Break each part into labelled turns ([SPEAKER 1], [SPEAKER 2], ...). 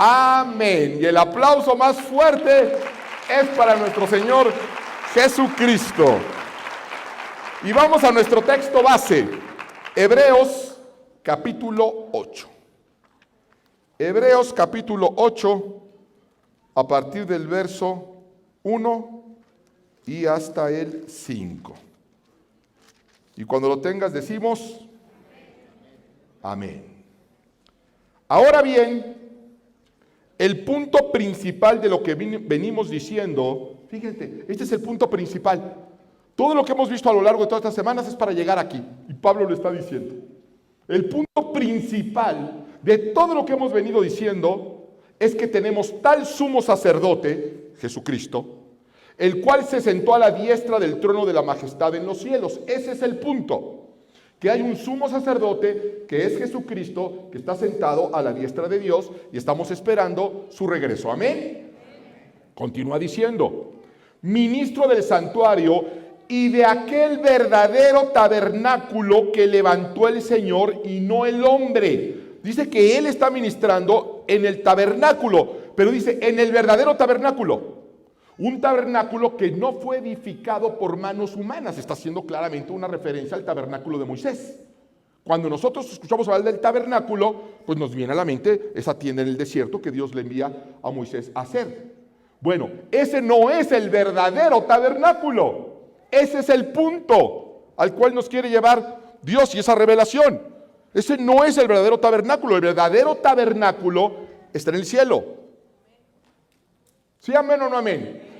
[SPEAKER 1] Amén. Y el aplauso más fuerte es para nuestro Señor Jesucristo. Y vamos a nuestro texto base, Hebreos capítulo 8. Hebreos capítulo 8, a partir del verso 1 y hasta el 5. Y cuando lo tengas decimos, amén. Ahora bien, el punto principal de lo que venimos diciendo, fíjense, este es el punto principal. Todo lo que hemos visto a lo largo de todas estas semanas es para llegar aquí. Y Pablo lo está diciendo. El punto principal de todo lo que hemos venido diciendo es que tenemos tal sumo sacerdote, Jesucristo, el cual se sentó a la diestra del trono de la majestad en los cielos. Ese es el punto. Que hay un sumo sacerdote que es Jesucristo, que está sentado a la diestra de Dios y estamos esperando su regreso. Amén. Continúa diciendo, ministro del santuario y de aquel verdadero tabernáculo que levantó el Señor y no el hombre. Dice que Él está ministrando en el tabernáculo, pero dice en el verdadero tabernáculo. Un tabernáculo que no fue edificado por manos humanas. Está haciendo claramente una referencia al tabernáculo de Moisés. Cuando nosotros escuchamos hablar del tabernáculo, pues nos viene a la mente esa tienda en el desierto que Dios le envía a Moisés a hacer. Bueno, ese no es el verdadero tabernáculo. Ese es el punto al cual nos quiere llevar Dios y esa revelación. Ese no es el verdadero tabernáculo. El verdadero tabernáculo está en el cielo. ¿Sí, amén o no amén?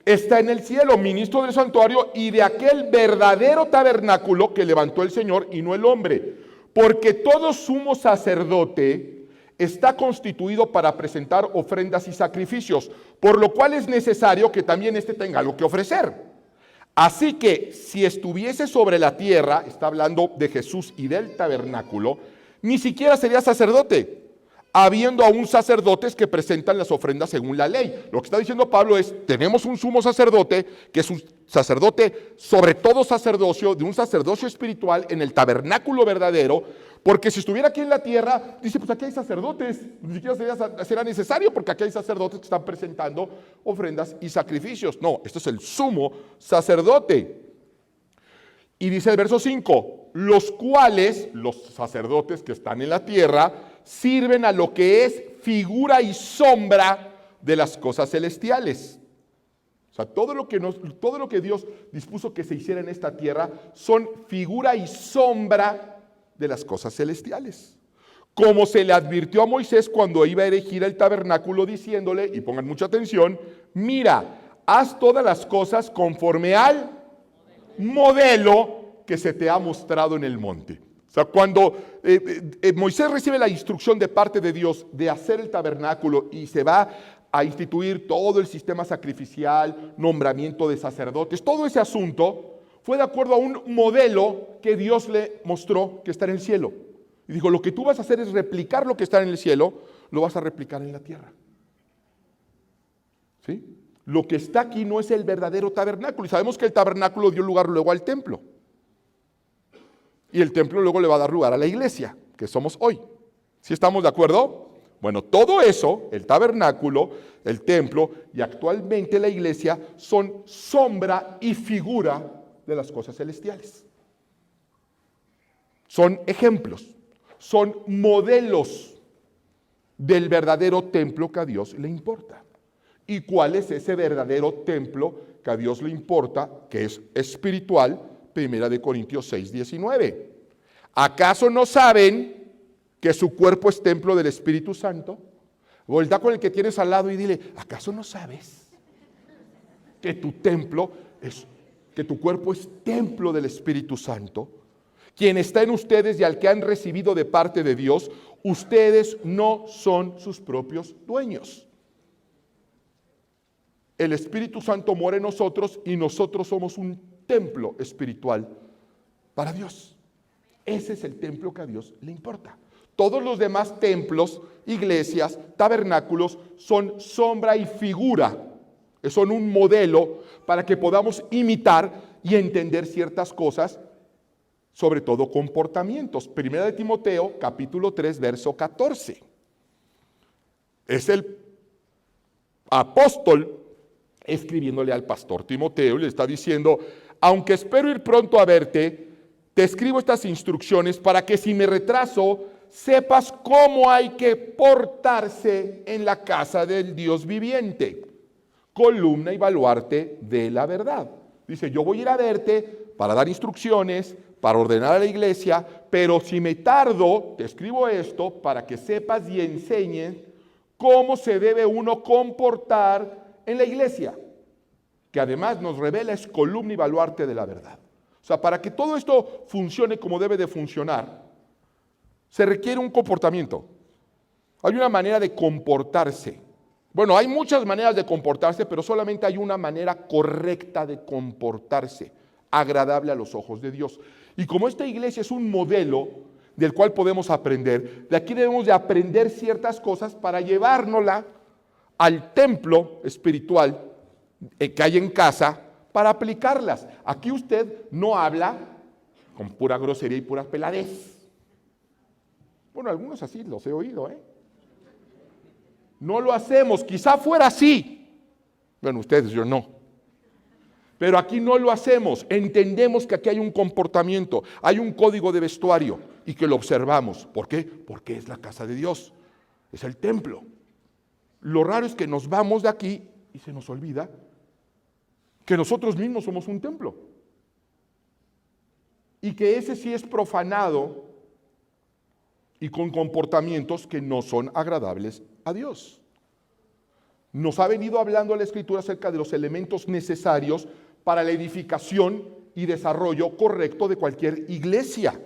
[SPEAKER 1] Está en el cielo, ministro del santuario y de aquel verdadero tabernáculo que levantó el Señor y no el hombre. Porque todo sumo sacerdote está constituido para presentar ofrendas y sacrificios, por lo cual es necesario que también éste tenga algo que ofrecer. Así que si estuviese sobre la tierra, está hablando de Jesús y del tabernáculo, ni siquiera sería sacerdote, habiendo aún sacerdotes que presentan las ofrendas según la ley. Lo que está diciendo Pablo es, tenemos un sumo sacerdote, que es un sacerdote sobre todo sacerdocio, de un sacerdocio espiritual en el tabernáculo verdadero, porque si estuviera aquí en la tierra, dice, pues aquí hay sacerdotes, ni siquiera será necesario, porque aquí hay sacerdotes que están presentando ofrendas y sacrificios. No, esto es el sumo sacerdote. Y dice el verso 5, los cuales, los sacerdotes que están en la tierra, sirven a lo que es figura y sombra de las cosas celestiales. O sea, todo lo que Dios dispuso que se hiciera en esta tierra son figura y sombra de las cosas celestiales. Como se le advirtió a Moisés cuando iba a erigir el tabernáculo diciéndole, y pongan mucha atención, mira, haz todas las cosas conforme al modelo que se te ha mostrado en el monte. O sea, cuando Moisés recibe la instrucción de parte de Dios de hacer el tabernáculo y se va a instituir todo el sistema sacrificial, nombramiento de sacerdotes, todo ese asunto fue de acuerdo a un modelo que Dios le mostró que está en el cielo. Y dijo, lo que tú vas a hacer es replicar lo que está en el cielo, lo vas a replicar en la tierra. ¿Sí? Lo que está aquí no es el verdadero tabernáculo. Y sabemos que el tabernáculo dio lugar luego al templo. Y el templo luego le va a dar lugar a la iglesia, que somos hoy. ¿Sí estamos de acuerdo? Bueno, todo eso, el tabernáculo, el templo y actualmente la iglesia, son sombra y figura de las cosas celestiales. Son ejemplos, son modelos del verdadero templo que a Dios le importa. ¿Y cuál es ese verdadero templo que a Dios le importa, que es espiritual? Primera de Corintios 6, 19. ¿Acaso no saben que su cuerpo es templo del Espíritu Santo? Voltea con el que tienes al lado y dile, ¿acaso no sabes que tu cuerpo es templo del Espíritu Santo? Quien está en ustedes y al que han recibido de parte de Dios, ustedes no son sus propios dueños. El Espíritu Santo mora en nosotros y nosotros somos un templo espiritual para Dios. Ese es el templo que a Dios le importa. Todos los demás templos, iglesias, tabernáculos son sombra y figura. Son un modelo para que podamos imitar y entender ciertas cosas, sobre todo comportamientos. Primera de Timoteo, capítulo 3, verso 14. Es el apóstol escribiéndole al pastor Timoteo y le está diciendo: aunque espero ir pronto a verte, te escribo estas instrucciones para que si me retraso, sepas cómo hay que portarse en la casa del Dios viviente, columna y baluarte de la verdad. Dice: yo voy a ir a verte para dar instrucciones, para ordenar a la iglesia, pero si me tardo, te escribo esto para que sepas y enseñes cómo se debe uno comportar en la iglesia, que además nos revela es columna y baluarte de la verdad. O sea, para que todo esto funcione como debe de funcionar, se requiere un comportamiento. Hay una manera de comportarse. Bueno, hay muchas maneras de comportarse, pero solamente hay una manera correcta de comportarse, agradable a los ojos de Dios. Y como esta iglesia es un modelo del cual podemos aprender, de aquí debemos de aprender ciertas cosas para llevárnosla al templo espiritual que hay en casa para aplicarlas. Aquí usted no habla con pura grosería y pura peladez. Bueno, algunos así los he oído, No lo hacemos, quizá fuera así. Bueno, ustedes, yo no. Pero aquí no lo hacemos. Entendemos que aquí hay un comportamiento, hay un código de vestuario y que lo observamos. ¿Por qué? Porque es la casa de Dios, es el templo. Lo raro es que nos vamos de aquí y se nos olvida que nosotros mismos somos un templo. Y que ese sí es profanado y con comportamientos que no son agradables a Dios. Nos ha venido hablando la Escritura acerca de los elementos necesarios para la edificación y desarrollo correcto de cualquier iglesia,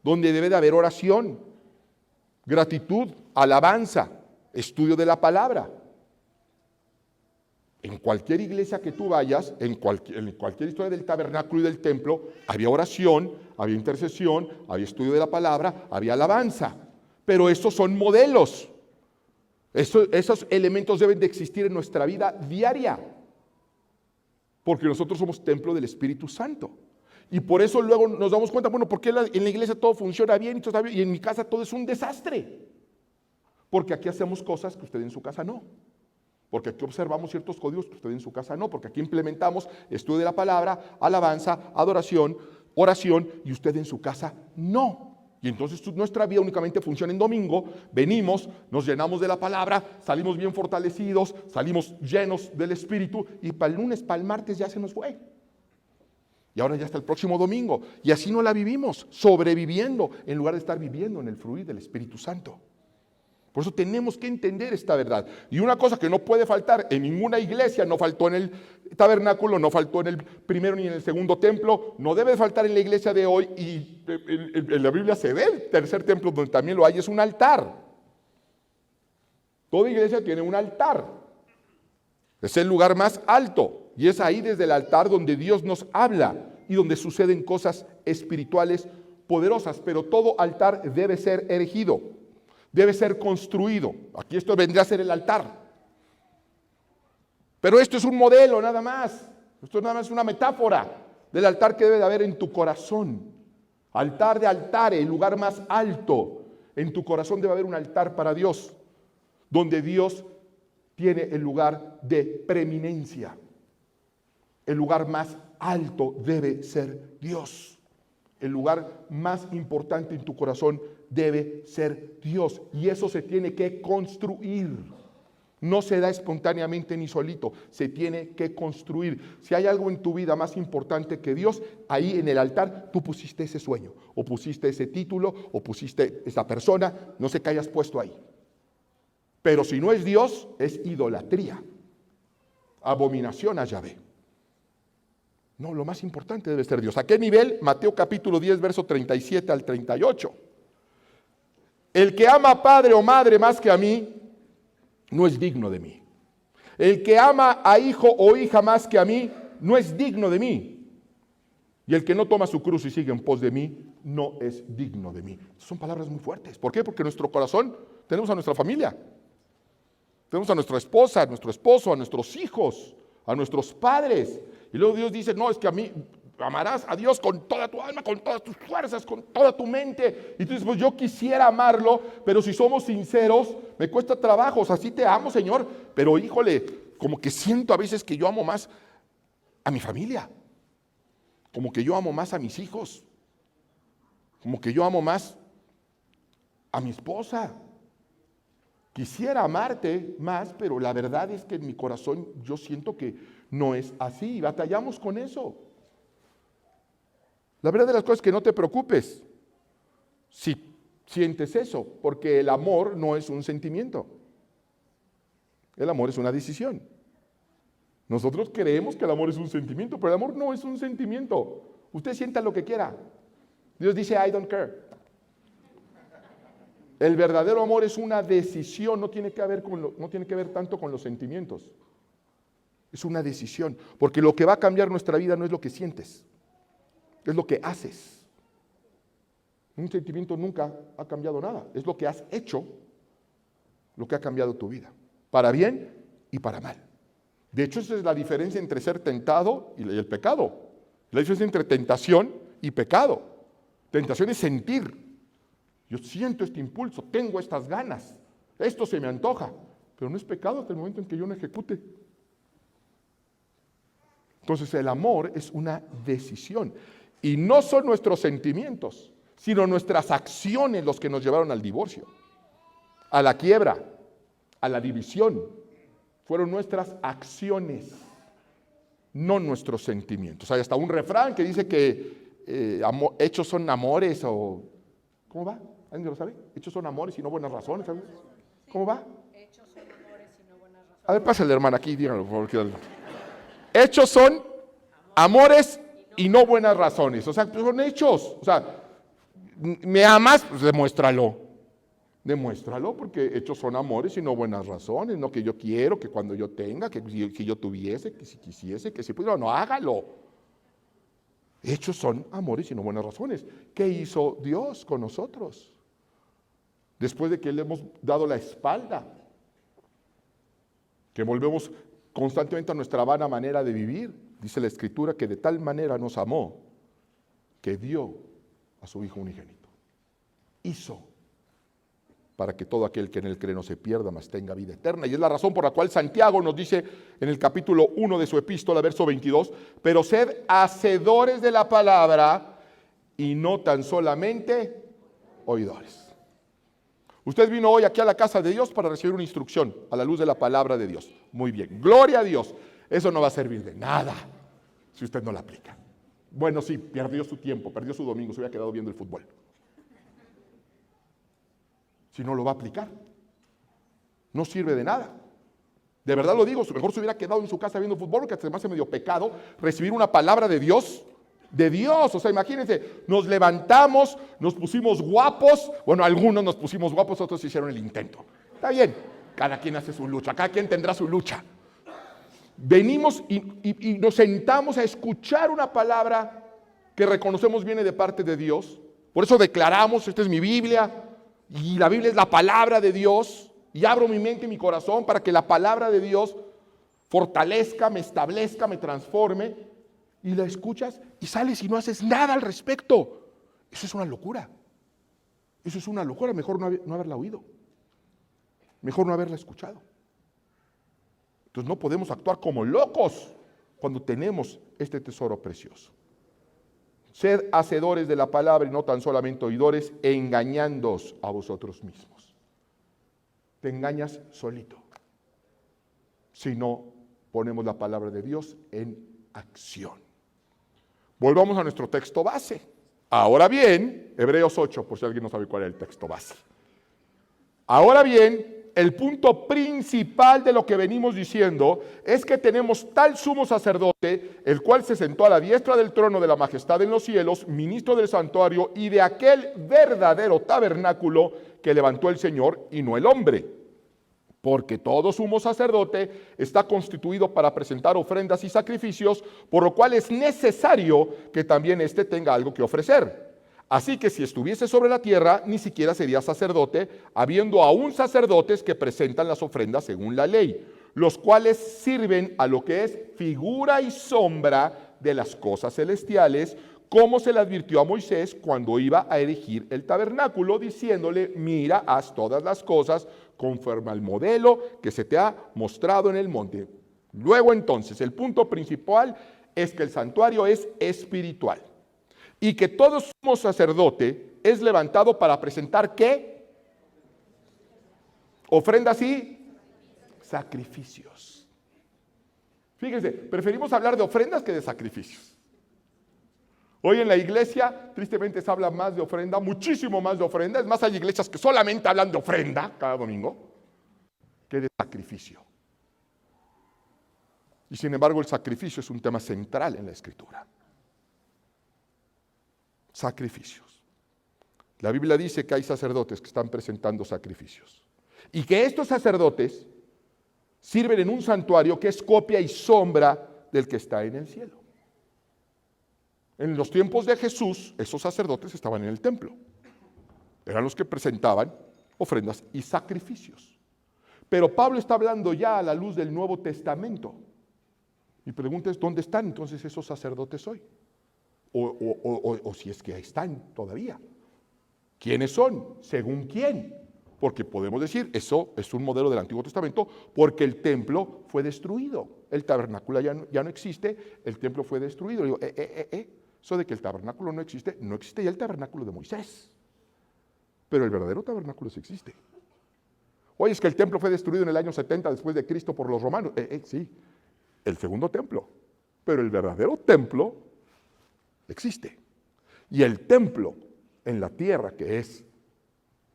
[SPEAKER 1] donde debe de haber oración, gratitud, alabanza, estudio de la palabra. En cualquier iglesia que tú vayas, en cualquier historia del tabernáculo y del templo, había oración, había intercesión, había estudio de la palabra, había alabanza. Pero estos son modelos. Esos elementos deben de existir en nuestra vida diaria, porque nosotros somos templo del Espíritu Santo. Y por eso luego nos damos cuenta, bueno, ¿por qué en la iglesia todo funciona bien y en mi casa todo es un desastre? Porque aquí hacemos cosas que usted en su casa no. Porque aquí observamos ciertos códigos que usted en su casa no. Porque aquí implementamos estudio de la palabra, alabanza, adoración, oración, y usted en su casa no. Y entonces nuestra vida únicamente funciona en domingo. Venimos, nos llenamos de la palabra, salimos bien fortalecidos, salimos llenos del Espíritu, y para el lunes, para el martes ya se nos fue. Y ahora ya está el próximo domingo. Y así no la vivimos, sobreviviendo, en lugar de estar viviendo en el fluir del Espíritu Santo. Por eso tenemos que entender esta verdad. Y una cosa que no puede faltar en ninguna iglesia, no faltó en el tabernáculo, no faltó en el primero ni en el segundo templo, no debe faltar en la iglesia de hoy, y en la Biblia se ve el tercer templo donde también lo hay, es un altar. Toda iglesia tiene un altar. Es el lugar más alto, y es ahí desde el altar donde Dios nos habla y donde suceden cosas espirituales poderosas. Pero todo altar debe ser erigido, debe ser construido. Aquí esto vendría a ser el altar. Pero esto es un modelo nada más. Esto nada más es una metáfora del altar que debe de haber en tu corazón. Altar de altares, el lugar más alto. En tu corazón debe haber un altar para Dios, donde Dios tiene el lugar de preeminencia. El lugar más alto debe ser Dios. El lugar más importante en tu corazón debe ser Dios. Y eso se tiene que construir. No se da espontáneamente ni solito. Se tiene que construir. Si hay algo en tu vida más importante que Dios, ahí en el altar tú pusiste ese sueño, o pusiste ese título, o pusiste esa persona, no sé qué hayas puesto ahí. Pero si no es Dios, es idolatría, abominación a Yahvé. No, lo más importante debe ser Dios. ¿A qué nivel? Mateo capítulo 10, verso 37 al 38. El que ama a padre o madre más que a mí, no es digno de mí. El que ama a hijo o hija más que a mí, no es digno de mí. Y el que no toma su cruz y sigue en pos de mí, no es digno de mí. Son palabras muy fuertes. ¿Por qué? Porque en nuestro corazón tenemos a nuestra familia. Tenemos a nuestra esposa, a nuestro esposo, a nuestros hijos, a nuestros padres. Y luego Dios dice, no, es que a mí, amarás a Dios con toda tu alma, con todas tus fuerzas, con toda tu mente. Y tú dices, pues yo quisiera amarlo, pero si somos sinceros, me cuesta trabajo. O sea, sí te amo, Señor, pero híjole, como que siento a veces que yo amo más a mi familia, como que yo amo más a mis hijos, como que yo amo más a mi esposa. Quisiera amarte más, pero la verdad es que en mi corazón yo siento que no es así. Batallamos con eso. La verdad de las cosas es que no te preocupes si sientes eso, porque el amor no es un sentimiento. El amor es una decisión. Nosotros creemos que el amor es un sentimiento, pero el amor no es un sentimiento. Usted sienta lo que quiera. Dios dice, I don't care. El verdadero amor es una decisión, no tiene que ver tanto con los sentimientos. Es una decisión, porque lo que va a cambiar nuestra vida no es lo que sientes, es lo que haces. Un sentimiento nunca ha cambiado nada, es lo que has hecho lo que ha cambiado tu vida, para bien y para mal. De hecho, esa es la diferencia entre ser tentado y el pecado. La diferencia entre tentación y pecado. Tentación es sentir. Yo siento este impulso, tengo estas ganas, esto se me antoja, pero no es pecado hasta el momento en que yo no ejecute. Entonces el amor es una decisión y no son nuestros sentimientos, sino nuestras acciones los que nos llevaron al divorcio, a la quiebra, a la división. Fueron nuestras acciones, no nuestros sentimientos. Hay hasta un refrán que dice que hechos son amores o... ¿Cómo va? ¿Alguien lo sabe? Hechos son amores y no buenas razones. ¿Sabes? ¿Cómo va? Hechos son amores y no buenas razones. A ver, pásale, hermana, aquí, díganlo, por favor. Hechos son amores y no buenas razones. O sea, son hechos. O sea, ¿me amas? Pues demuéstralo. Demuéstralo, porque hechos son amores y no buenas razones. No que yo quiero, que cuando yo tenga, que yo tuviese, que si quisiese, que si pudiera. No, hágalo. Hechos son amores y no buenas razones. ¿Qué hizo Dios con nosotros? Después de que le hemos dado la espalda, que volvemos constantemente a nuestra vana manera de vivir, dice la Escritura que de tal manera nos amó que dio a su Hijo unigénito. Hizo para que todo aquel que en él cree no se pierda, mas tenga vida eterna. Y es la razón por la cual Santiago nos dice en el capítulo 1 de su epístola, verso 22, pero sed hacedores de la palabra y no tan solamente oidores. Usted vino hoy aquí a la casa de Dios para recibir una instrucción a la luz de la palabra de Dios. Muy bien, gloria a Dios. Eso no va a servir de nada si usted no la aplica. Bueno, sí, perdió su tiempo, perdió su domingo, se hubiera quedado viendo el fútbol. Si no lo va a aplicar, no sirve de nada. De verdad lo digo, mejor se hubiera quedado en su casa viendo fútbol, porque además es medio pecado recibir una palabra de Dios. De Dios, o sea, imagínense, nos levantamos, nos pusimos guapos, bueno, algunos nos pusimos guapos, otros hicieron el intento. Está bien, cada quien hace su lucha, cada quien tendrá su lucha. Venimos y nos sentamos a escuchar una palabra que reconocemos viene de parte de Dios. Por eso declaramos, esta es mi Biblia, y la Biblia es la palabra de Dios, y abro mi mente y mi corazón para que la palabra de Dios fortalezca, me establezca, me transforme. Y la escuchas y sales y no haces nada al respecto. Eso es una locura. Eso es una locura. Mejor no haberla oído. Mejor no haberla escuchado. Entonces no podemos actuar como locos cuando tenemos este tesoro precioso. Sed hacedores de la palabra y no tan solamente oidores, engañándoos a vosotros mismos. Te engañas solito si no ponemos la palabra de Dios en acción. Volvamos a nuestro texto base. Ahora bien, Hebreos 8, por si alguien no sabe cuál es el texto base. Ahora bien, el punto principal de lo que venimos diciendo es que tenemos tal sumo sacerdote, el cual se sentó a la diestra del trono de la majestad en los cielos, ministro del santuario y de aquel verdadero tabernáculo que levantó el Señor y no el hombre. Porque todo sumo sacerdote está constituido para presentar ofrendas y sacrificios, por lo cual es necesario que también éste tenga algo que ofrecer. Así que si estuviese sobre la tierra, ni siquiera sería sacerdote, habiendo aún sacerdotes que presentan las ofrendas según la ley, los cuales sirven a lo que es figura y sombra de las cosas celestiales, como se le advirtió a Moisés cuando iba a erigir el tabernáculo, diciéndole, mira, haz todas las cosas conforme al modelo que se te ha mostrado en el monte. Luego entonces, el punto principal es que el santuario es espiritual y que todo sumo sacerdote es levantado para presentar ¿qué? Ofrendas y sacrificios. Fíjense, preferimos hablar de ofrendas que de sacrificios. Hoy en la iglesia, tristemente, se habla más de ofrenda, muchísimo más de ofrenda. Es más, hay iglesias que solamente hablan de ofrenda cada domingo que de sacrificio. Y sin embargo, el sacrificio es un tema central en la Escritura. Sacrificios. La Biblia dice que hay sacerdotes que están presentando sacrificios. Y que estos sacerdotes sirven en un santuario que es copia y sombra del que está en el cielo. En los tiempos de Jesús, esos sacerdotes estaban en el templo. Eran los que presentaban ofrendas y sacrificios. Pero Pablo está hablando ya a la luz del Nuevo Testamento. Mi pregunta es, ¿dónde están entonces esos sacerdotes hoy? O si es que están todavía. ¿Quiénes son? ¿Según quién? Porque podemos decir, eso es un modelo del Antiguo Testamento, porque el templo fue destruido. El tabernáculo ya no existe, el templo fue destruido. Digo, eso de que el tabernáculo no existe ya el tabernáculo de Moisés. Pero el verdadero tabernáculo sí existe. Oye, es que el templo fue destruido en el año 70 después de Cristo por los romanos. Sí, el segundo templo. Pero el verdadero templo existe. Y el templo en la tierra, que es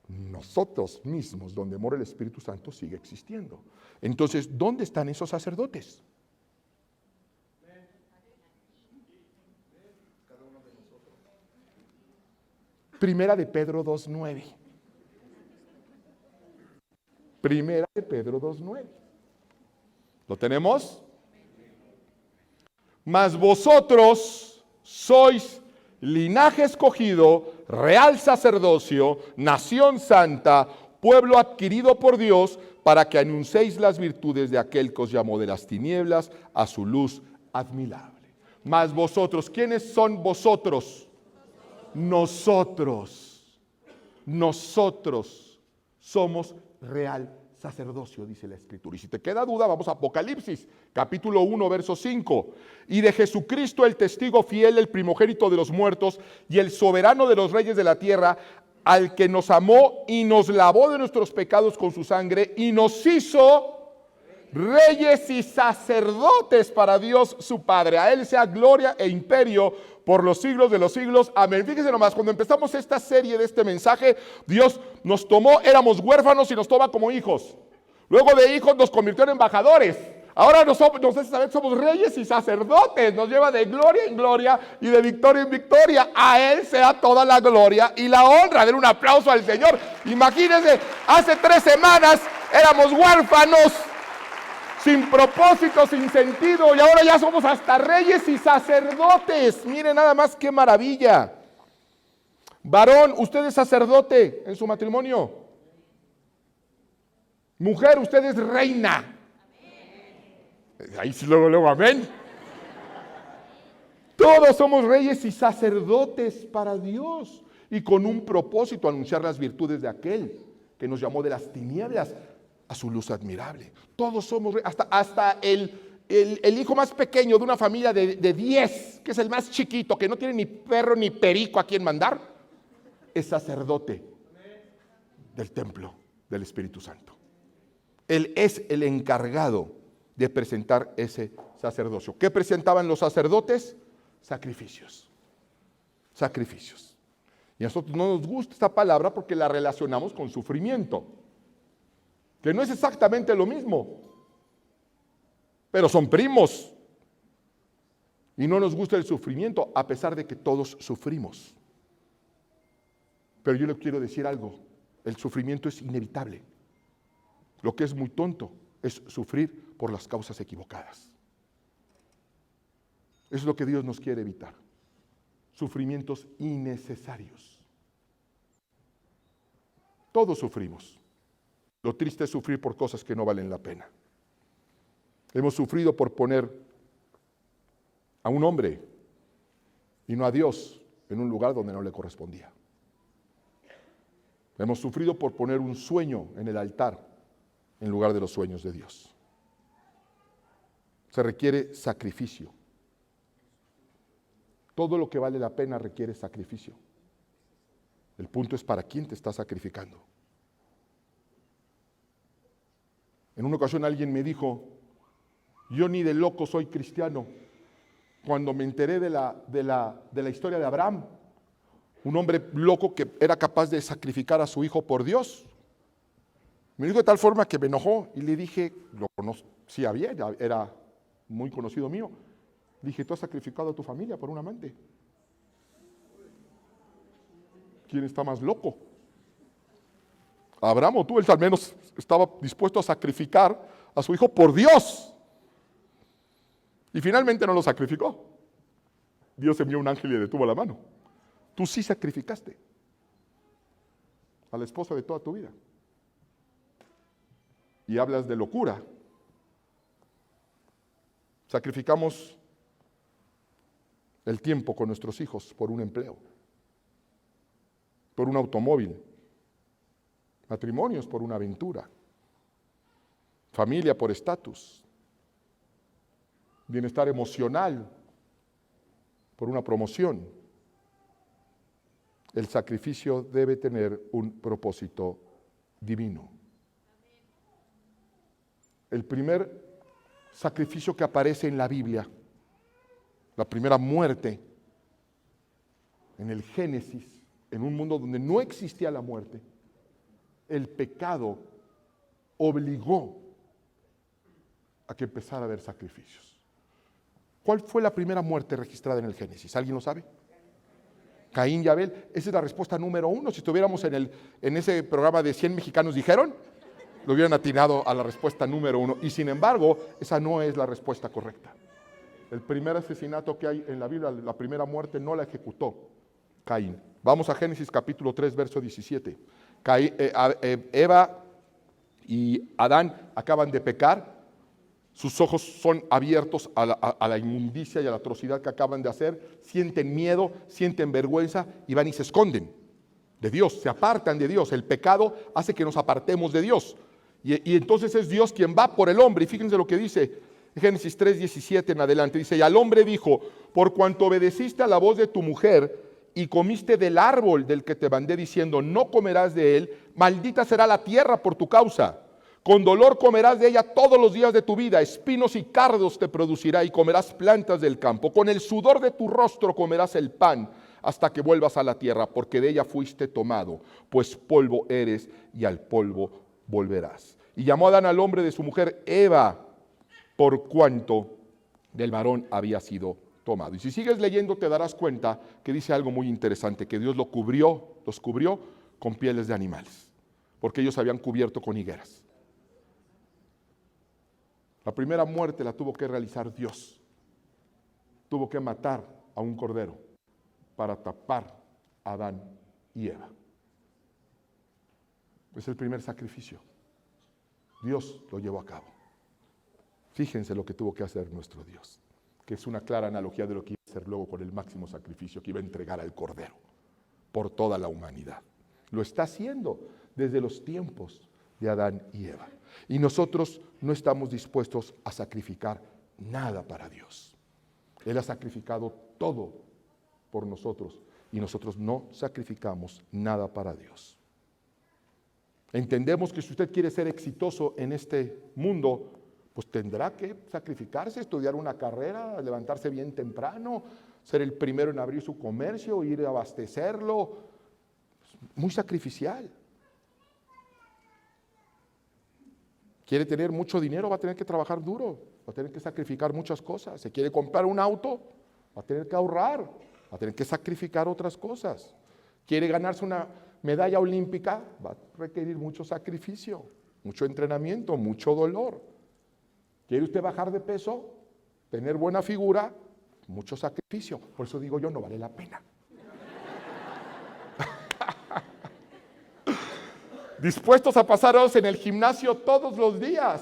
[SPEAKER 1] nosotros mismos, donde mora el Espíritu Santo, sigue existiendo. Entonces, ¿dónde están esos sacerdotes? Primera de Pedro 2:9. Primera de Pedro 2:9. ¿Lo tenemos? Mas vosotros sois linaje escogido, real sacerdocio, nación santa, pueblo adquirido por Dios, para que anunciéis las virtudes de aquel que os llamó de las tinieblas a su luz admirable. Mas vosotros, ¿quiénes son vosotros? Nosotros somos real sacerdocio, dice la Escritura. Y si te queda duda, vamos a Apocalipsis, capítulo 1, verso 5. Y de Jesucristo, el testigo fiel, el primogénito de los muertos y el soberano de los reyes de la tierra, al que nos amó y nos lavó de nuestros pecados con su sangre y nos hizo reyes y sacerdotes para Dios su Padre. A Él sea gloria e imperio por los siglos de los siglos. Amén. Fíjense nomás, cuando empezamos esta serie de este mensaje, Dios nos tomó, éramos huérfanos y nos toma como hijos. Luego de hijos nos convirtió en embajadores. Ahora nos hace saber que somos reyes y sacerdotes. Nos lleva de gloria en gloria y de victoria en victoria. A Él sea toda la gloria y la honra. Den un aplauso al Señor. Imagínense, hace 3 semanas éramos huérfanos, sin propósito, sin sentido, y ahora ya somos hasta reyes y sacerdotes. Miren nada más qué maravilla. Varón, usted es sacerdote en su matrimonio. Mujer, usted es reina. Ahí sí, luego, amén. Todos somos reyes y sacerdotes para Dios, y con un propósito, anunciar las virtudes de aquel que nos llamó de las tinieblas a su luz admirable. Todos somos, hasta el hijo más pequeño de una familia de 10, que es el más chiquito, que no tiene ni perro ni perico a quien mandar, es sacerdote del templo del Espíritu Santo. Él es el encargado de presentar ese sacerdocio. ¿Qué presentaban los sacerdotes? Sacrificios. Sacrificios. Y a nosotros no nos gusta esta palabra porque la relacionamos con sufrimiento, que no es exactamente lo mismo, pero son primos. Y no nos gusta el sufrimiento, a pesar de que todos sufrimos. Pero yo le quiero decir algo, el sufrimiento es inevitable. Lo que es muy tonto es sufrir por las causas equivocadas. Eso es lo que Dios nos quiere evitar. Sufrimientos innecesarios. Todos sufrimos. Lo triste es sufrir por cosas que no valen la pena. Hemos sufrido por poner a un hombre y no a Dios en un lugar donde no le correspondía. Hemos sufrido por poner un sueño en el altar en lugar de los sueños de Dios. Se requiere sacrificio. Todo lo que vale la pena requiere sacrificio. El punto es para quién te estás sacrificando. En una ocasión alguien me dijo, yo ni de loco soy cristiano. Cuando me enteré de la historia de Abraham, un hombre loco que era capaz de sacrificar a su hijo por Dios. Me dijo de tal forma que me enojó y le dije, lo conocía bien, era muy conocido mío. Dije, tú has sacrificado a tu familia por un amante. ¿Quién está más loco? Abraham o tú. Él al menos estaba dispuesto a sacrificar a su hijo por Dios. Y finalmente no lo sacrificó. Dios envió un ángel y le detuvo la mano. Tú sí sacrificaste a la esposa de toda tu vida. Y hablas de locura. Sacrificamos el tiempo con nuestros hijos por un empleo, por un automóvil, matrimonios por una aventura, familia por estatus, bienestar emocional por una promoción. El sacrificio debe tener un propósito divino. El primer sacrificio que aparece en la Biblia, la primera muerte en el Génesis, en un mundo donde no existía la muerte, el pecado obligó a que empezara a haber sacrificios. ¿Cuál fue la primera muerte registrada en el Génesis? ¿Alguien lo sabe? Caín y Abel. Esa es la respuesta número 1. Si estuviéramos en ese programa de 100 mexicanos dijeron, lo hubieran atinado a la respuesta número 1. Y sin embargo, esa no es la respuesta correcta. El primer asesinato que hay en la Biblia, la primera muerte, no la ejecutó Caín. Vamos a Génesis capítulo 3, verso 17. Eva y Adán acaban de pecar. Sus ojos son abiertos a la inmundicia y a la atrocidad que acaban de hacer. Sienten miedo, sienten vergüenza y van y se esconden de Dios, se apartan de Dios. El pecado hace que nos apartemos de Dios. Y entonces es Dios quien va por el hombre. Y fíjense lo que dice Génesis 3:17 en adelante. Dice, y al hombre dijo, por cuanto obedeciste a la voz de tu mujer y comiste del árbol del que te mandé diciendo, no comerás de él, maldita será la tierra por tu causa. Con dolor comerás de ella todos los días de tu vida, espinos y cardos te producirá y comerás plantas del campo. Con el sudor de tu rostro comerás el pan hasta que vuelvas a la tierra, porque de ella fuiste tomado, pues polvo eres y al polvo volverás. Y llamó Adán al hombre de su mujer Eva, por cuanto del varón había sido tomado. Y si sigues leyendo te darás cuenta que dice algo muy interesante, que Dios los cubrió con pieles de animales, porque ellos habían cubierto con higueras. La primera muerte la tuvo que realizar Dios. Tuvo que matar a un cordero para tapar a Adán y Eva. Es el primer sacrificio. Dios lo llevó a cabo. Fíjense lo que tuvo que hacer nuestro Dios, que es una clara analogía de lo que iba a hacer luego con el máximo sacrificio que iba a entregar al cordero por toda la humanidad. Lo está haciendo desde los tiempos de Adán y Eva. Y nosotros no estamos dispuestos a sacrificar nada para Dios. Él ha sacrificado todo por nosotros y nosotros no sacrificamos nada para Dios. Entendemos que si usted quiere ser exitoso en este mundo, pues tendrá que sacrificarse, estudiar una carrera, levantarse bien temprano, ser el primero en abrir su comercio, ir a abastecerlo. Muy sacrificial. Quiere tener mucho dinero, va a tener que trabajar duro, va a tener que sacrificar muchas cosas. Se quiere comprar un auto, va a tener que ahorrar, va a tener que sacrificar otras cosas. Quiere ganarse una medalla olímpica, va a requerir mucho sacrificio, mucho entrenamiento, mucho dolor. ¿Quiere usted bajar de peso, tener buena figura? Mucho sacrificio. Por eso digo yo, no vale la pena. Dispuestos a pasar horas en el gimnasio todos los días.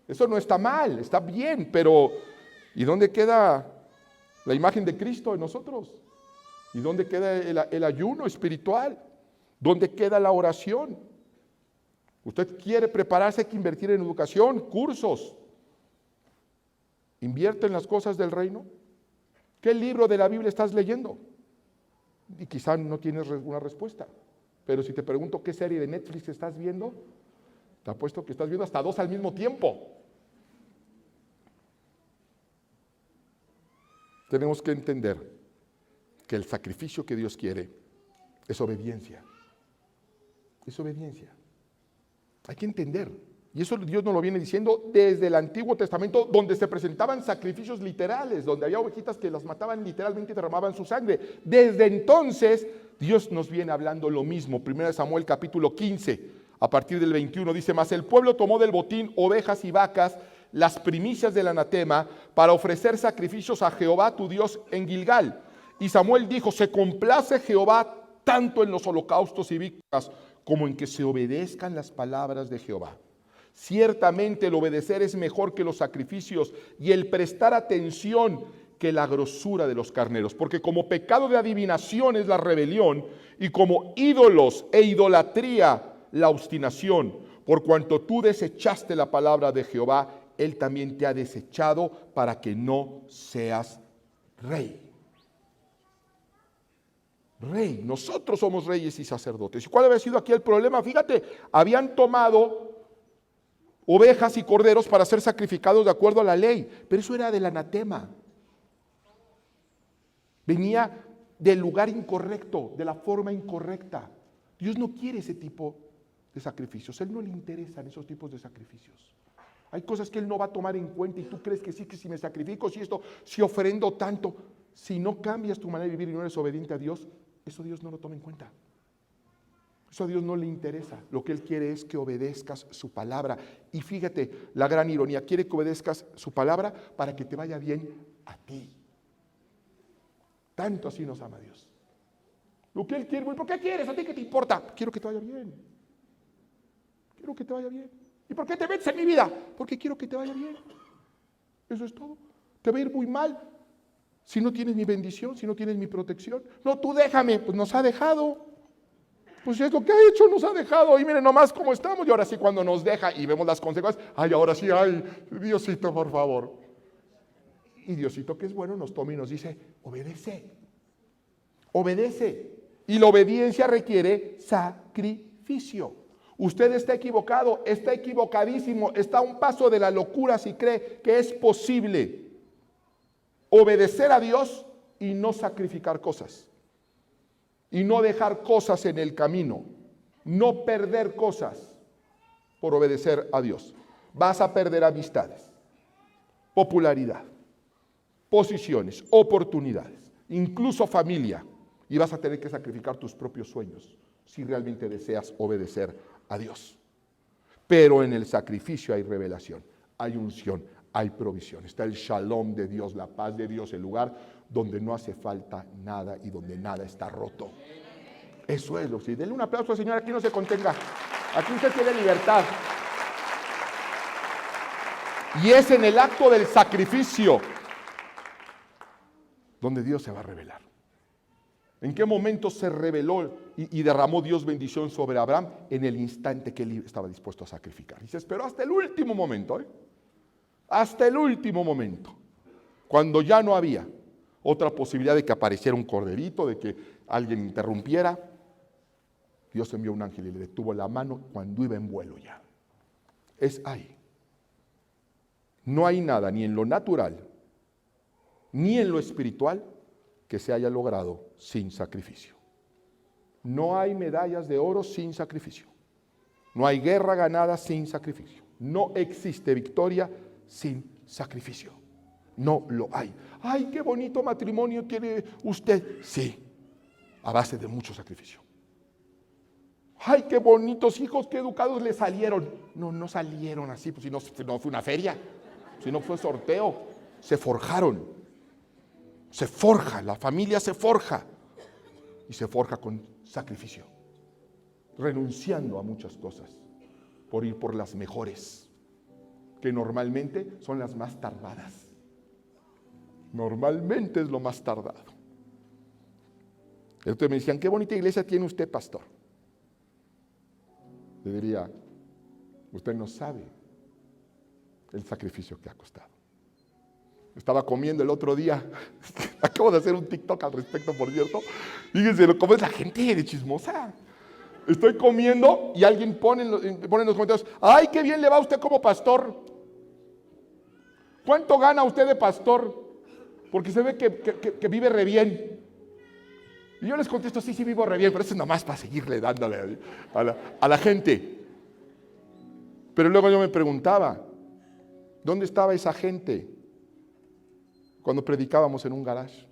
[SPEAKER 1] Eso no está mal, está bien, pero ¿Y dónde queda la imagen de Cristo en nosotros? ¿Y dónde queda el ayuno espiritual? ¿Dónde queda la oración? Usted quiere prepararse, hay que invertir en educación, cursos. ¿Invierte en las cosas del reino? ¿Qué libro de la Biblia estás leyendo? Y quizá no tienes una respuesta. Pero si te pregunto qué serie de Netflix estás viendo, te apuesto que estás viendo hasta 2 al mismo tiempo. Tenemos que entender que el sacrificio que Dios quiere es obediencia. Es obediencia. Hay que entender. Y eso Dios nos lo viene diciendo desde el Antiguo Testamento, donde se presentaban sacrificios literales, donde había ovejitas que las mataban literalmente y derramaban su sangre. Desde entonces, Dios nos viene hablando lo mismo. 1 Samuel capítulo 15, a partir del 21, dice: mas el pueblo tomó del botín ovejas y vacas, las primicias del anatema, para ofrecer sacrificios a Jehová tu Dios en Gilgal. Y Samuel dijo: se complace Jehová tanto en los holocaustos y víctimas, como en que se obedezcan las palabras de Jehová. Ciertamente el obedecer es mejor que los sacrificios, y el prestar atención que la grosura de los carneros. Porque como pecado de adivinación es la rebelión, y como ídolos e idolatría la obstinación. Por cuanto tú desechaste la palabra de Jehová, Él también te ha desechado para que no seas rey. Rey, nosotros somos reyes y sacerdotes. ¿Y cuál había sido aquí el problema? Fíjate, habían tomado ovejas y corderos para ser sacrificados de acuerdo a la ley, pero eso era del anatema. Venía del lugar incorrecto, de la forma incorrecta. Dios no quiere ese tipo de sacrificios. A Él no le interesan esos tipos de sacrificios. Hay cosas que Él no va a tomar en cuenta, y tú crees que sí, que si me sacrifico, si esto, si ofrendo tanto, si no cambias tu manera de vivir y no eres obediente a Dios, eso Dios no lo toma en cuenta. Eso a Dios no le interesa. Lo que Él quiere es que obedezcas su palabra. Y fíjate la gran ironía: quiere que obedezcas su palabra para que te vaya bien a ti. Tanto así nos ama Dios. Lo que Él quiere, ¿por qué quieres? ¿A ti qué te importa? Quiero que te vaya bien. Quiero que te vaya bien. ¿Y por qué te metes en mi vida? Porque quiero que te vaya bien. Eso es todo. Te va a ir muy mal si no tienes mi bendición, si no tienes mi protección. No, tú déjame. Pues nos ha dejado. Pues es lo que ha hecho, nos ha dejado. Y miren nomás cómo estamos. Y ahora sí, cuando nos deja y vemos las consecuencias, ay, ahora sí, ay, Diosito, por favor. Y Diosito, que es bueno, nos toma y nos dice: obedece. Obedece. Y la obediencia requiere sacrificio. Usted está equivocado, está equivocadísimo, está a un paso de la locura si cree que es posible obedecer a Dios y no sacrificar cosas, y no dejar cosas en el camino, no perder cosas por obedecer a Dios. Vas a perder amistades, popularidad, posiciones, oportunidades, incluso familia, y vas a tener que sacrificar tus propios sueños si realmente deseas obedecer a Dios. Pero en el sacrificio hay revelación, hay unción, hay provisión. Está el shalom de Dios, la paz de Dios, el lugar donde no hace falta nada y donde nada está roto. Eso es lo que sí. Denle un aplauso al Señor, aquí no se contenga. Aquí usted tiene libertad. Y es en el acto del sacrificio donde Dios se va a revelar. ¿En qué momento se reveló y derramó Dios bendición sobre Abraham? En el instante que él estaba dispuesto a sacrificar. Y se esperó hasta el último momento, hasta el último momento, cuando ya no había otra posibilidad de que apareciera un corderito, de que alguien interrumpiera. Dios envió un ángel y le detuvo la mano cuando iba en vuelo ya. Es ahí. No hay nada, ni en lo natural, ni en lo espiritual, que se haya logrado sin sacrificio. No hay medallas de oro sin sacrificio. No hay guerra ganada sin sacrificio. No existe victoria sin sacrificio. No lo hay. ¡Ay, qué bonito matrimonio tiene usted! Sí, a base de mucho sacrificio. ¡Ay, qué bonitos hijos, qué educados le salieron! No, no salieron así, pues si no fue una feria, si no fue sorteo, se forjaron. Se forja, la familia se forja, y se forja con sacrificio, renunciando a muchas cosas por ir por las mejores, que normalmente son las más tardadas. Normalmente es lo más tardado. Entonces me decían, ¿qué bonita iglesia tiene usted, pastor? Le diría, usted no sabe el sacrificio que ha costado. Estaba comiendo el otro día, acabo de hacer un TikTok al respecto, por cierto. Fíjense cómo es la gente de chismosa. Estoy comiendo y alguien pone en los comentarios, ¡ay, qué bien le va a usted como pastor! ¿Cuánto gana usted de pastor? Porque se ve que vive re bien. Y yo les contesto, sí, vivo re bien, pero eso es nomás para seguirle dándole a la gente. Pero luego yo me preguntaba, ¿dónde estaba esa gente cuando predicábamos en un garage?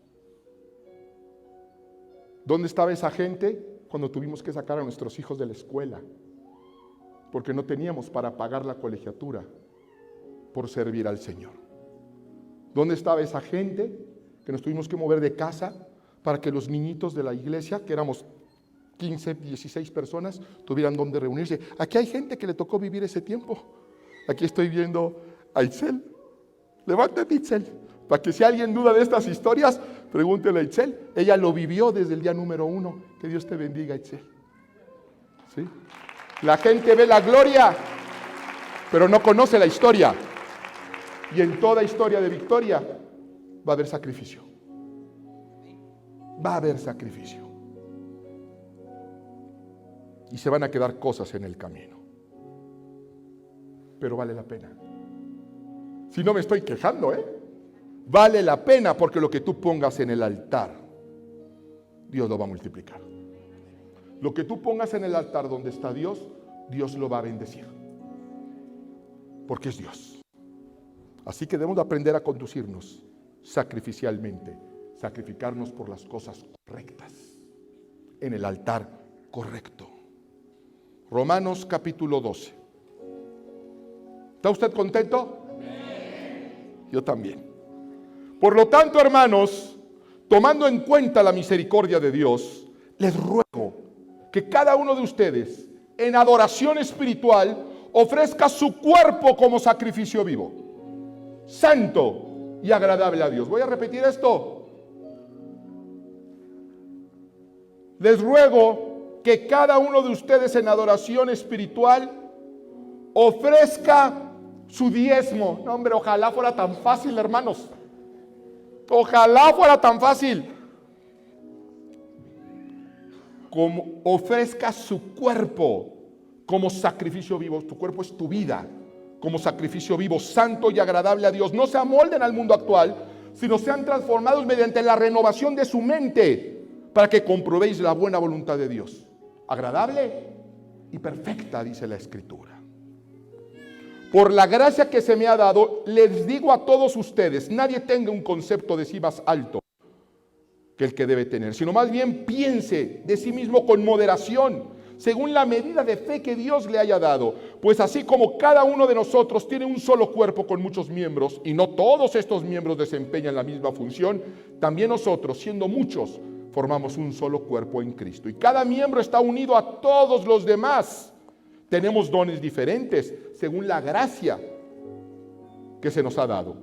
[SPEAKER 1] ¿Dónde estaba esa gente cuando tuvimos que sacar a nuestros hijos de la escuela? Porque no teníamos para pagar la colegiatura por servir al Señor. ¿Dónde estaba esa gente que nos tuvimos que mover de casa para que los niñitos de la iglesia, que éramos 15, 16 personas, tuvieran donde reunirse? Aquí hay gente que le tocó vivir ese tiempo. Aquí estoy viendo a Itzel. Levántate, Itzel, para que si alguien duda de estas historias, pregúntele a Itzel. Ella lo vivió desde el día número 1. Que Dios te bendiga, Itzel. ¿Sí? La gente ve la gloria, pero no conoce la historia. Y en toda historia de victoria va a haber sacrificio. Va a haber sacrificio. Y se van a quedar cosas en el camino. Pero vale la pena. Si no me estoy quejando, vale la pena, porque lo que tú pongas en el altar, Dios lo va a multiplicar. Lo que tú pongas en el altar donde está Dios, Dios lo va a bendecir. Porque es Dios. Así que debemos de aprender a conducirnos sacrificialmente, sacrificarnos por las cosas correctas, en el altar correcto. Romanos capítulo 12. ¿Está usted contento? Yo también. Por lo tanto, hermanos, tomando en cuenta la misericordia de Dios, les ruego que cada uno de ustedes, en adoración espiritual, ofrezca su cuerpo como sacrificio vivo, santo y agradable a Dios. Voy a repetir esto. Les ruego que cada uno de ustedes, en adoración espiritual, ofrezca su diezmo. No, hombre, ojalá fuera tan fácil, hermanos. Ojalá fuera tan fácil. Como ofrezca su cuerpo como sacrificio vivo. Tu cuerpo es tu vida. Como sacrificio vivo, santo y agradable a Dios. No se amolden al mundo actual, sino sean transformados mediante la renovación de su mente, para que comprobéis la buena voluntad de Dios. Agradable y perfecta, dice la Escritura. Por la gracia que se me ha dado, les digo a todos ustedes, nadie tenga un concepto de sí más alto que el que debe tener, sino más bien piense de sí mismo con moderación, según la medida de fe que Dios le haya dado. Pues así como cada uno de nosotros tiene un solo cuerpo con muchos miembros, y no todos estos miembros desempeñan la misma función, también nosotros, siendo muchos, formamos un solo cuerpo en Cristo. Y cada miembro está unido a todos los demás. Tenemos dones diferentes según la gracia que se nos ha dado.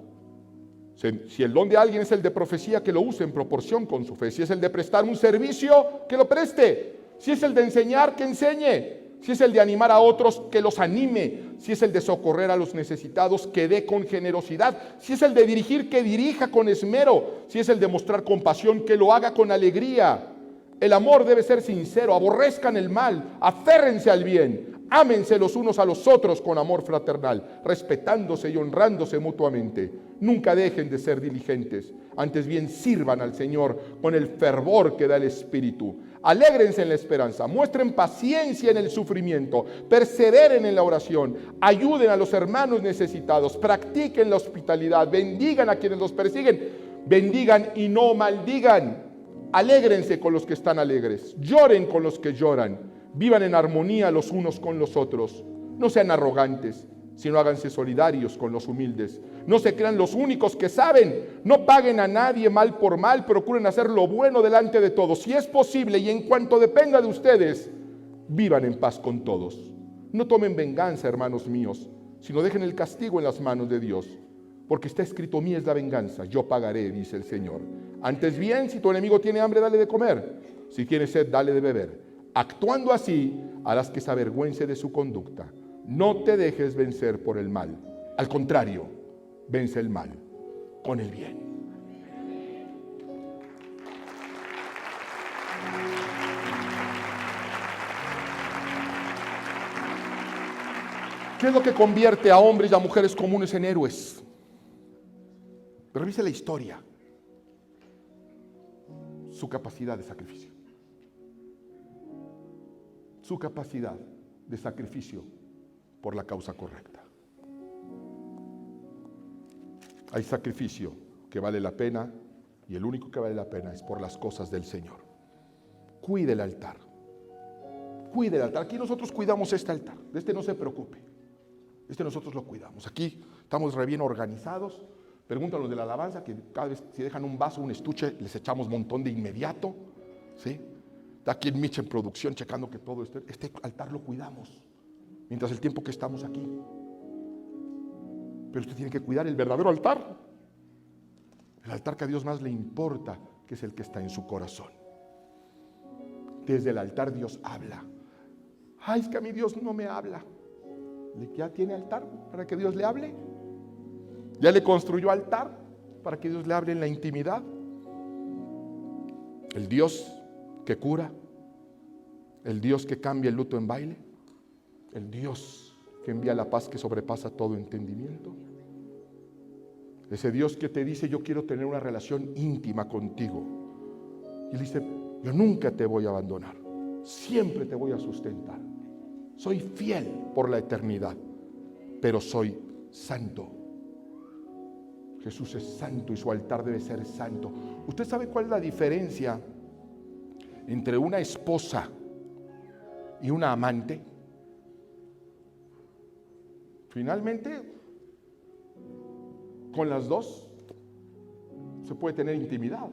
[SPEAKER 1] Si el don de alguien es el de profecía, que lo use en proporción con su fe. Si es el de prestar un servicio, que lo preste. Si es el de enseñar, que enseñe. Si es el de animar a otros, que los anime. Si es el de socorrer a los necesitados, que dé con generosidad. Si es el de dirigir, que dirija con esmero. Si es el de mostrar compasión, que lo haga con alegría. El amor debe ser sincero, aborrezcan el mal, aférrense al bien, ámense los unos a los otros con amor fraternal, respetándose y honrándose mutuamente. Nunca dejen de ser diligentes, antes bien sirvan al Señor con el fervor que da el Espíritu. Alégrense en la esperanza, muestren paciencia en el sufrimiento, perseveren en la oración, ayuden a los hermanos necesitados, practiquen la hospitalidad, bendigan a quienes los persiguen, bendigan y no maldigan. Alégrense con los que están alegres, lloren con los que lloran, vivan en armonía los unos con los otros. No sean arrogantes, sino háganse solidarios con los humildes. No se crean los únicos que saben, no paguen a nadie mal por mal, procuren hacer lo bueno delante de todos. Si es posible y en cuanto dependa de ustedes, vivan en paz con todos. No tomen venganza, hermanos míos, sino dejen el castigo en las manos de Dios, porque está escrito: mía es la venganza, yo pagaré, dice el Señor. Antes bien, si tu enemigo tiene hambre, dale de comer, si tiene sed, dale de beber. Actuando así, harás que se avergüence de su conducta. No te dejes vencer por el mal, al contrario, vence el mal con el bien. ¿Qué es lo que convierte a hombres y a mujeres comunes en héroes? Revise la historia. Su capacidad de sacrificio. Su capacidad de sacrificio por la causa correcta. Hay sacrificio que vale la pena, y el único que vale la pena es por las cosas del Señor. Cuide el altar. Cuide el altar. Aquí nosotros cuidamos este altar. De este no se preocupe. Este nosotros lo cuidamos. Aquí estamos re bien organizados. Pregúntanos de la alabanza, que cada vez si dejan un vaso, un estuche, les echamos un montón de inmediato. ¿Sí? Está aquí en Mitch en producción checando que todo este altar lo cuidamos. Mientras el tiempo que estamos aquí. Pero usted tiene que cuidar el verdadero altar. El altar que a Dios más le importa, que es el que está en su corazón. Desde el altar Dios habla. Ay, es que a mí Dios no me habla. ¿Ya tiene altar para que Dios le hable? ¿Ya le construyó altar para que Dios le hable en la intimidad? El Dios que cura, el Dios que cambia el luto en baile, el Dios que envía la paz que sobrepasa todo entendimiento. Ese Dios que te dice: yo quiero tener una relación íntima contigo. Y Él dice: yo nunca te voy a abandonar, siempre te voy a sustentar. Soy fiel por la eternidad, pero soy santo. Jesús es santo y su altar debe ser santo. ¿Usted sabe cuál es la diferencia entre una esposa y una amante? Finalmente, con las dos se puede tener intimidad.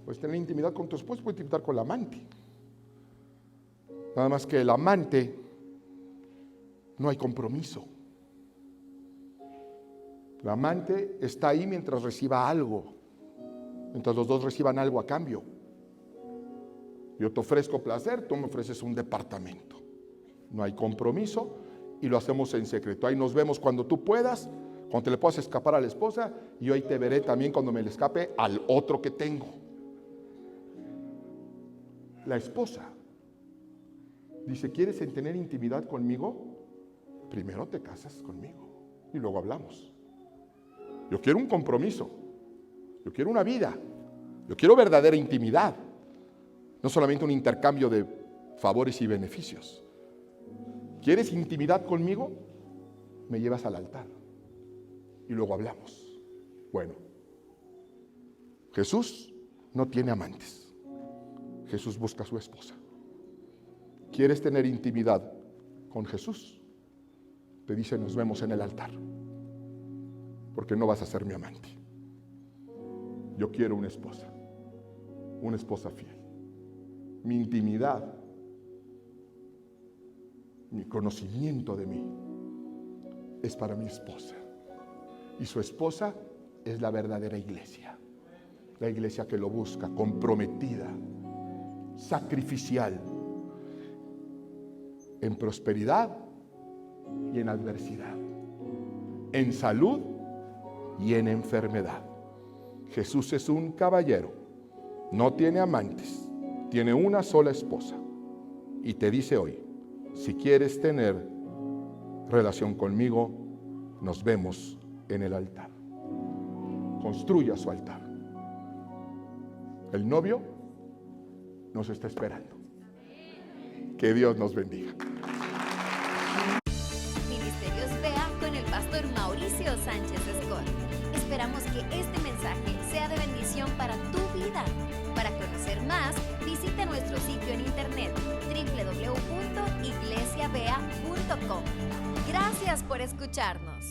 [SPEAKER 1] Puedes tener intimidad con tu esposo, puedes intimidad con la amante. Nada más que el amante no hay compromiso. La amante está ahí mientras reciba algo, mientras los dos reciban algo a cambio. Yo te ofrezco placer, tú me ofreces un departamento. No hay compromiso y lo hacemos en secreto. Ahí nos vemos cuando tú puedas, cuando te le puedas escapar a la esposa, y yo ahí te veré también cuando me le escape al otro que tengo. La esposa dice: ¿quieres tener intimidad conmigo? Primero te casas conmigo y luego hablamos. Yo quiero un compromiso, yo quiero una vida, yo quiero verdadera intimidad, no solamente un intercambio de favores y beneficios. ¿Quieres intimidad conmigo? Me llevas al altar y luego hablamos. Bueno, Jesús no tiene amantes. Jesús busca a su esposa. ¿Quieres tener intimidad con Jesús? Te dice: nos vemos en el altar, porque no vas a ser mi amante. Yo quiero una esposa fiel. Mi intimidad, mi conocimiento de mí es para mi esposa, y su esposa es la verdadera iglesia, la iglesia que lo busca, comprometida, sacrificial, en prosperidad y en adversidad, en salud y en enfermedad. Jesús es un caballero, no tiene amantes, tiene una sola esposa, y te dice hoy: si quieres tener relación conmigo, nos vemos en el altar. Construya su altar. El novio nos está esperando. Que Dios nos bendiga.
[SPEAKER 2] Ministerios Vea con el pastor Mauricio Sánchez Escort. Esperamos que este mensaje sea de bendición para tu vida. Para conocer más, visita nuestro sitio en internet www.iglesiavea.com. Gracias por escucharnos.